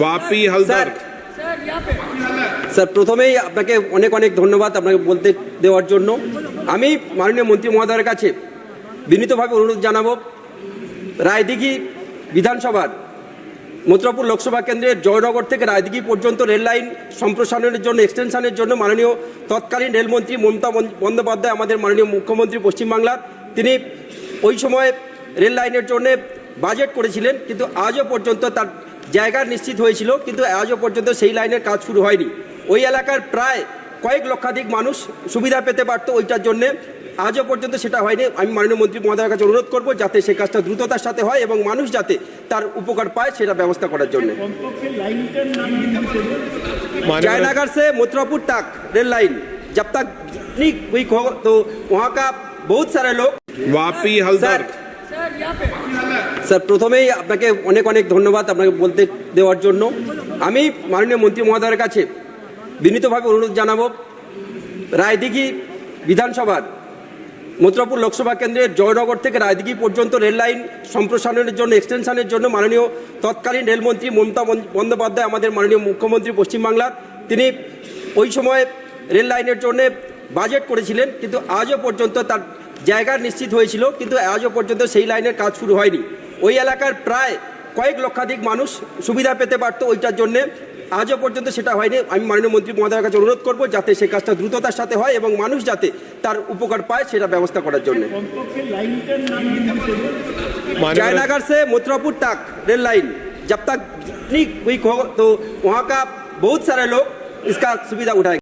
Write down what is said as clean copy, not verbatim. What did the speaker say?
Vapi Haldar sir প্রথমেই আপনাকে অনেক অনেক ধন্যবাদ আপনাকে বলতে দেওয়ার জন্য। আমি মাননীয় মন্ত্রী মহোদয়ের কাছে বিনীতভাবে অনুরোধ জানাবো, রায়দিঘি বিধানসভার মথুরাপুর লোকসভা কেন্দ্রের জয়নগর থেকে রায়দিঘি পর্যন্ত রেল লাইন সম্প্রসারণের জন্য, এক্সটেনশনের জন্য মাননীয় তৎকালীন রেলমন্ত্রী মমতা বন্দ্যোপাধ্যায়, আমাদের মাননীয় মুখ্যমন্ত্রী পশ্চিমবাংলার, তিনি ওই সময় রেল লাইনের জন্য বাজেট করেছিলেন, কিন্তু আজও পর্যন্ত তার জায়গা নিশ্চিত হয়েছিল, কিন্তু আজও পর্যন্ত সেই লাইনের কাজ শুরু হয়নি। ওই এলাকার প্রায় কয়েক লক্ষাধিক মানুষ সুবিধা পেতে পারত, ওইটার জন্যে আজও পর্যন্ত সেটা হয়নি। আমি মাননীয় মন্ত্রী মহোদয়ের কাছে অনুরোধ করব যাতে সেই কাজটা দ্রুততার সাথে হয় এবং মানুষ যাতে তার উপকার পায় সেটা ব্যবস্থা করার জন্য। जयनगर से मथुरापुर तक रेल लाइन जब तक नहीं क्विक हो तो वहाँ का बहुत सारे लोग। वापी हलदर স্যার প্রথমেই আপনাকে অনেক অনেক ধন্যবাদ আপনাকে বলতে দেওয়ার জন্য। আমি মাননীয় মন্ত্রী মহোদয়ের কাছে বিনীতভাবে অনুরোধ জানাবো, রায়দিঘি বিধানসভার মথুরাপুর লোকসভা কেন্দ্রের জয়নগর থেকে রায়দিঘি পর্যন্ত রেল লাইন সম্প্রসারণের জন্য, এক্সটেনশনের জন্য মাননীয় তৎকালীন রেলমন্ত্রী মমতা বন্দ্যোপাধ্যায়, আমাদের মাননীয় মুখ্যমন্ত্রী পশ্চিমবাংলার, তিনি ওই সময় রেল লাইনের জন্য বাজেট করেছিলেন, কিন্তু আজও পর্যন্ত তার জায়গা নিশ্চিত হয়েছিল, কিন্তু আজও পর্যন্ত সেই লাইনের কাজ শুরু হয়নি। ওই এলাকার প্রায় কয়েক লক্ষাধিক মানুষ সুবিধা পেতে পারত, ওইটার জন্যে আজও পর্যন্ত সেটা হয়নি। আমি মাননীয় মন্ত্রী মহোদয়ের কাছে অনুরোধ করব যাতে সেই কাজটা দ্রুততার সাথে হয় এবং মানুষ যাতে তার উপকার পায় সেটা ব্যবস্থা করার জন্য। जयनगर से मथुरापुर तक रेल लाइन जब तक नहीं क्विक हो तो वहाँ का बहुत सारे लोग इसका सुविधा उठाएंगे।